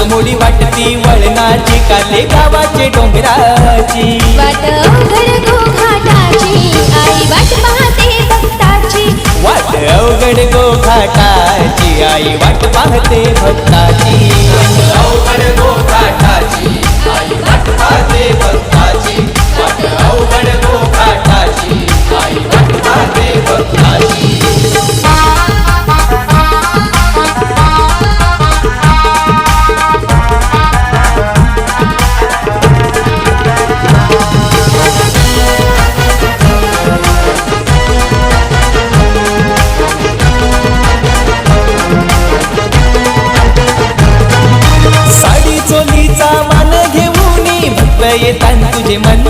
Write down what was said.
मोडी वाटती वळणाची काले गावाचे डोंगराची वाट अवघड घाटाची आई वाट पाहते भक्ताची वाट अवघड घाटाची आई वाट पाहते भक्ताची अवघड घाटाची आई वाट पाहते भक्ताची वाट अवघड घाटाची आई वाट पाहते भक्ताची येतान तुझे मन